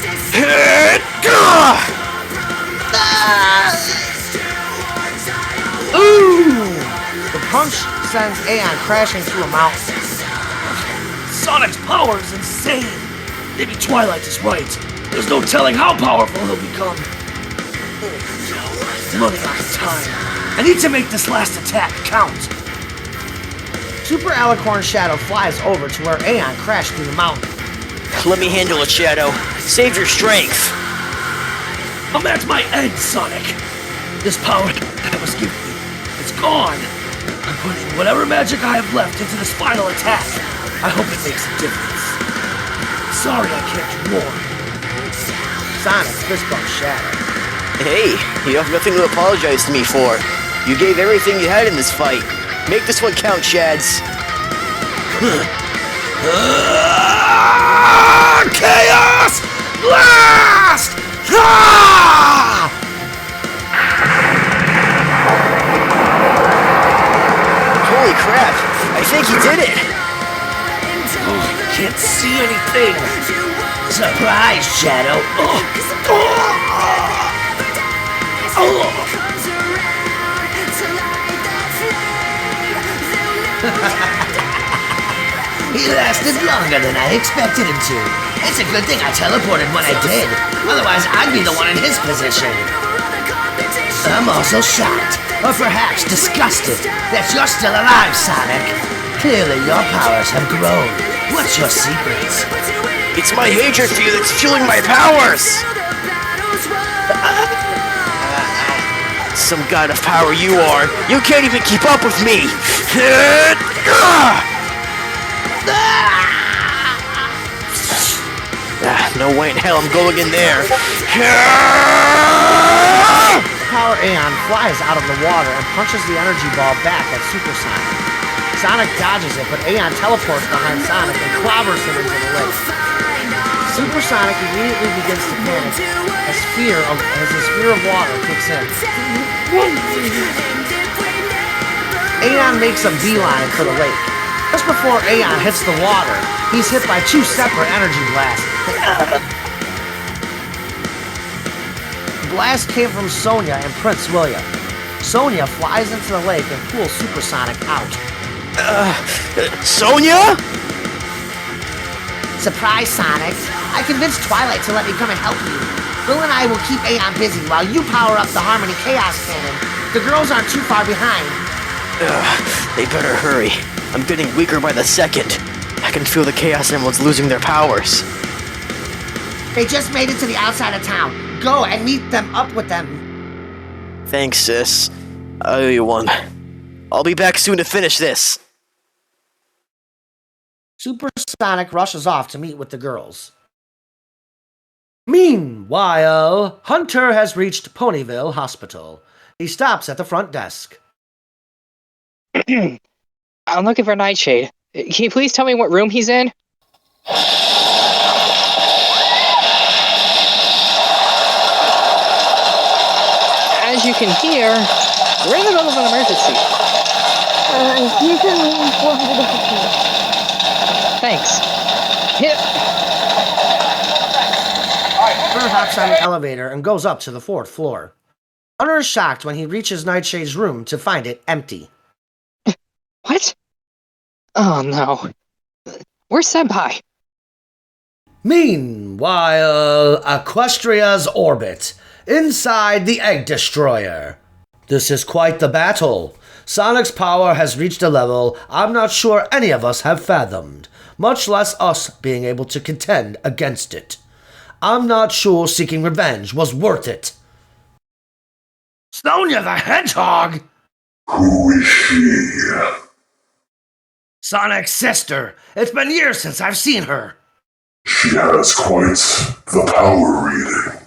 Ooh! The punch sends Aeon crashing through a mountain. Sonic's power is insane! Maybe Twilight is right. There's no telling how powerful he'll become. Running out of time. I need to make this last attack count. Super Alicorn Shadow flies over to where Aeon crashed through the mountain. Let me handle it, Shadow. Save your strength. I'm at my end, Sonic. This power that was given me, it's gone. I'm putting whatever magic I have left into this final attack. I hope it makes a difference. Sorry I can't do more. Sonic fist bumps Shadow. Hey, you have nothing to apologize to me for. You gave everything you had in this fight. Make this one count, Shads. Chaos Blast! Ah! Holy crap, I think he did it. Oh, I can't see anything. Surprise, Shadow. Oh. He lasted longer than I expected him to. It's a good thing I teleported when I did. Otherwise, I'd be the one in his position. I'm also shocked, or perhaps disgusted, that you're still alive, Sonic. Clearly, your powers have grown. What's your secret? It's my hatred for you that's fueling my powers. Some god of power you are. You can't even keep up with me. No way in hell I'm going in there. Power Aeon flies out of the water and punches the energy ball back at Supersonic. Sonic dodges it, but Aeon teleports behind Sonic and clobbers him into the lake. Supersonic immediately begins to panic as his fear of water kicks in. Aeon makes a beeline for the lake. Just before Aeon hits the water, he's hit by two separate energy blasts. The blast came from Sonia and Prince William. Sonia flies into the lake and pulls Supersonic out. Sonia? Surprise, Sonic. I convinced Twilight to let me come and help you. Will and I will keep Aeon busy while you power up the Harmony Chaos Cannon. The girls aren't too far behind. They better hurry. I'm getting weaker by the second. I can feel the Chaos Emeralds losing their powers. They just made it to the outside of town. Go and meet them up with them. Thanks, sis. I owe you one. I'll be back soon to finish this. Supersonic rushes off to meet with the girls. Meanwhile, Hunter has reached Ponyville Hospital. He stops at the front desk. I'm looking for Nightshade. Can you please tell me what room he's in? you can hear, we're in the middle of an emergency. Houston leaving 415. Thanks. Hit. Hunter hops on the elevator and goes up to the 4th floor. Hunter is shocked when he reaches Nightshade's room to find it empty. What? Oh no. Where's Senpai? Meanwhile, Equestria's orbit, inside the Egg Destroyer. This is quite the battle. Sonic's power has reached a level I'm not sure any of us have fathomed, much less us being able to contend against it. I'm not sure seeking revenge was worth it. Sonya the Hedgehog? Who is she? Sonic's sister. It's been years since I've seen her. She has quite the power reading.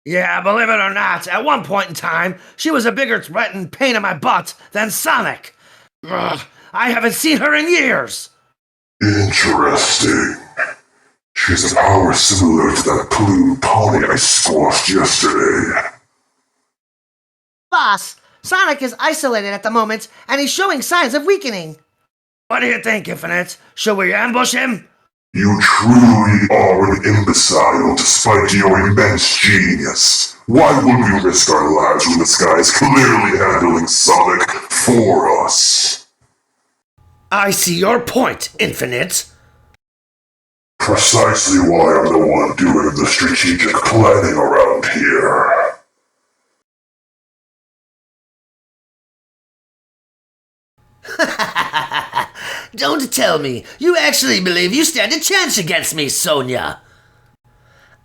Yeah, believe it or not, at one point in time, she was a bigger threat and pain in my butt than Sonic. Ugh, I haven't seen her in years. Interesting. She has a power similar to that blue pony I squashed yesterday. Boss, Sonic is isolated at the moment, and he's showing signs of weakening. What do you think, Infinite? Should we ambush him? You truly are an imbecile despite your immense genius. Why would we risk our lives when this guy is clearly handling Sonic for us? I see your point, Infinite. Precisely why I'm the one doing the strategic planning around here. Don't tell me. You actually believe you stand a chance against me, Sonya.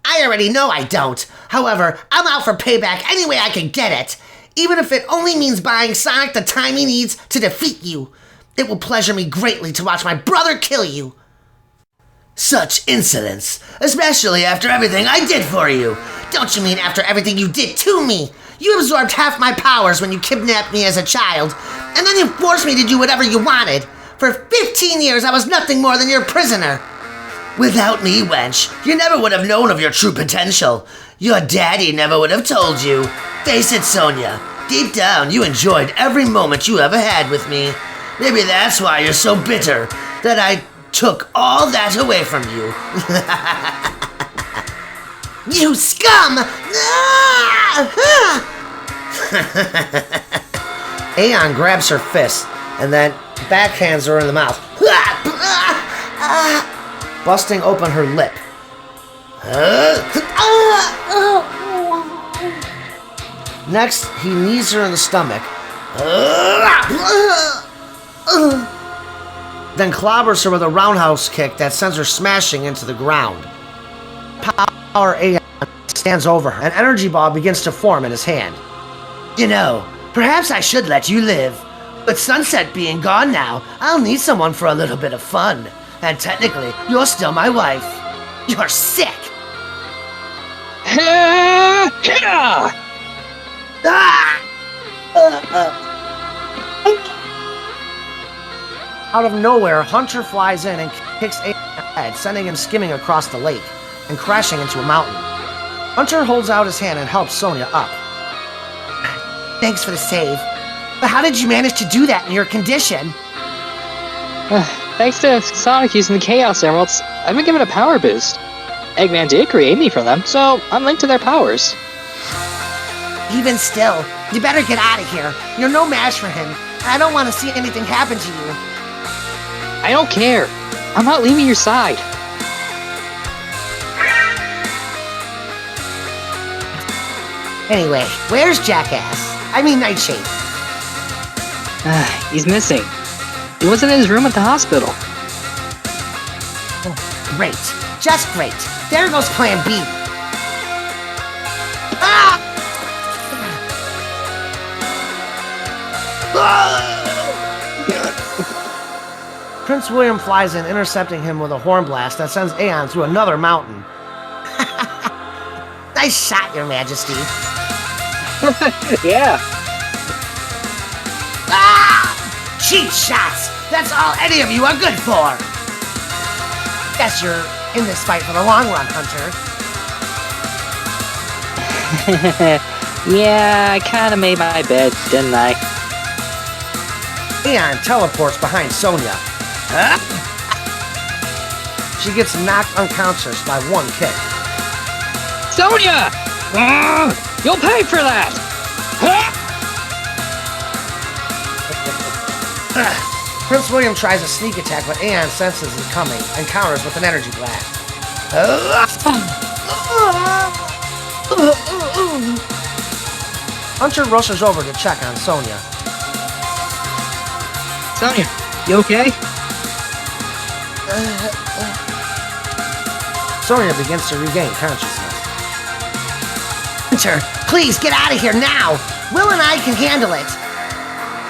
I already know I don't. However, I'm out for payback any way I can get it. Even if it only means buying Sonic the time he needs to defeat you. It will pleasure me greatly to watch my brother kill you. Such insolence, especially after everything I did for you. Don't you mean after everything you did to me? You absorbed half my powers when you kidnapped me as a child, and then you forced me to do whatever you wanted. For 15 years, I was nothing more than your prisoner. Without me, wench, you never would have known of your true potential. Your daddy never would have told you. Face it, Sonya. Deep down, you enjoyed every moment you ever had with me. Maybe that's why you're so bitter, that I took all that away from you. You scum! Aeon grabs her fist and then backhands her in the mouth, busting open her lip. Next, he knees her in the stomach, then clobbers her with a roundhouse kick that sends her smashing into the ground. Power Aeon stands over her. An energy ball begins to form in his hand. You know, perhaps I should let you live. With Sunset being gone now, I'll need someone for a little bit of fun. And technically, you're still my wife. You're sick. Out of nowhere, Hunter flies in and kicks Aeon in the head, sending him skimming across the lake and crashing into a mountain. Hunter holds out his hand and helps Sonya up. Thanks for the save. But how did you manage to do that in your condition? Thanks to Sonic using the Chaos Emeralds, I've been given a power boost. Eggman did create me from them, so I'm linked to their powers. Even still, you better get out of here. You're no match for him. I don't want to see anything happen to you. I don't care. I'm not leaving your side. Anyway, where's Jackass? I mean Nightshade. He's missing. He wasn't in his room at the hospital. Oh, great. Just great. There goes Plan B. Ah! Prince William flies in, intercepting him with a horn blast that sends Aeon through another mountain. Nice shot, Your Majesty. Yeah. Ah! Cheap shots! That's all any of you are good for! Guess you're in this fight for the long run, Hunter. Yeah, I kinda made my bed, didn't I? Aeon teleports behind Sonia. She gets knocked unconscious by one kick. Sonia! You'll pay for that! Prince William tries a sneak attack, but Aeon senses it coming and counters with an energy blast. Hunter rushes over to check on Sonia. Sonia, you okay? Sonia begins to regain consciousness. Hunter, please get out of here now! Will and I can handle it!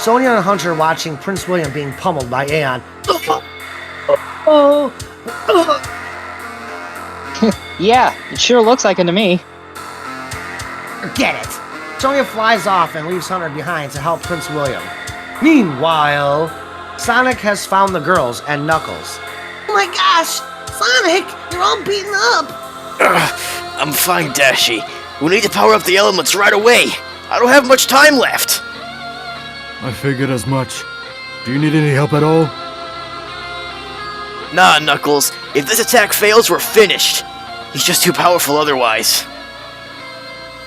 Sonia and Hunter watching Prince William being pummeled by Aeon. Yeah, it sure looks like it to me. Forget it! Sonia flies off and leaves Hunter behind to help Prince William. Meanwhile, Sonic has found the girls and Knuckles. Oh my gosh! Sonic, you're all beaten up! I'm fine, Dashy. We need to power up the elements right away. I don't have much time left. I figured as much. Do you need any help at all? Nah, Knuckles. If this attack fails, we're finished. He's just too powerful otherwise.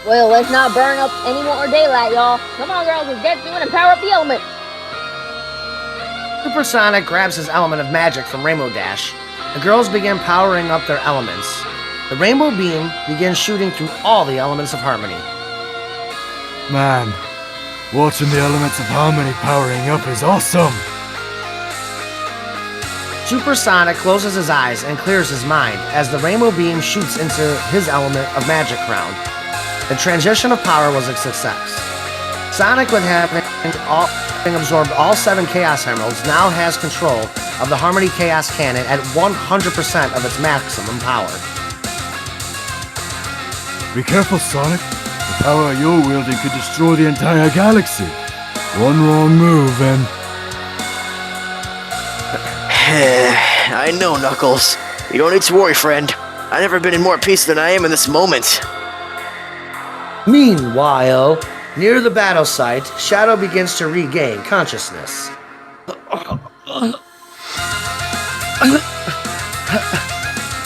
Well, let's not burn up any more daylight, y'all. Come on, girls, let's get to it and power up the element. Supersonic grabs his element of magic from Rainbow Dash. The girls begin powering up their elements. The rainbow beam begins shooting through all the elements of harmony. Man, watching the elements of harmony powering up is awesome! Supersonic closes his eyes and clears his mind as the rainbow beam shoots into his element of magic crown. The transition of power was a success. Sonic, with having absorbed all 7 Chaos Emeralds, now has control of the Harmony Chaos Cannon at 100% of its maximum power. Be careful, Sonic. The power you're wielding could destroy the entire galaxy. One wrong move and... I know, Knuckles. You don't need to worry, friend. I've never been in more peace than I am in this moment. Meanwhile, near the battle site, Shadow begins to regain consciousness.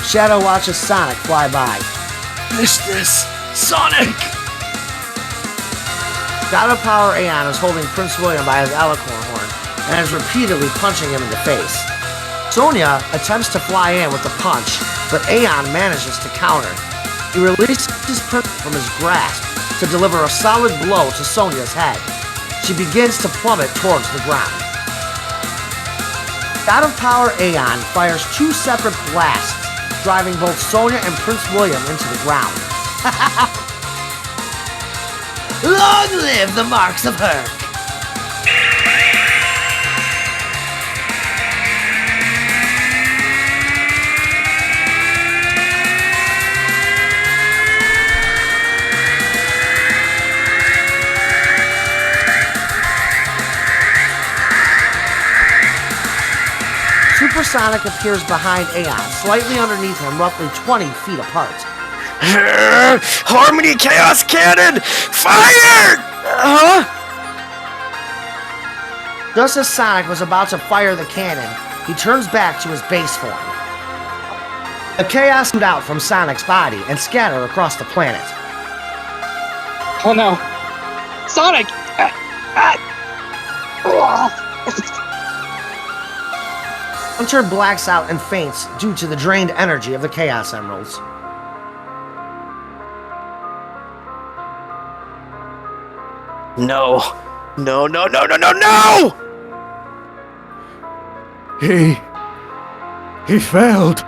Shadow watches Sonic fly by. Finish this, Sonic! God of Power Aeon is holding Prince William by his alicorn horn and is repeatedly punching him in the face. Sonia attempts to fly in with the punch, but Aeon manages to counter. He releases Prince from his grasp to deliver a solid blow to Sonia's head. She begins to plummet towards the ground. God of Power Aeon fires 2 separate blasts, driving both Sonia and Prince William into the ground. Long live the marks of Herc! Supersonic appears behind Aeon, slightly underneath him, roughly 20 feet apart. Harmony Chaos Cannon! Fire! Huh? Just as Sonic was about to fire the cannon, he turns back to his base form. The chaos comes out from Sonic's body and scatter across the planet. Oh no. Sonic! Hunter blacks out and faints due to the drained energy of the Chaos Emeralds. No. No, no, no, no, no, no! He failed.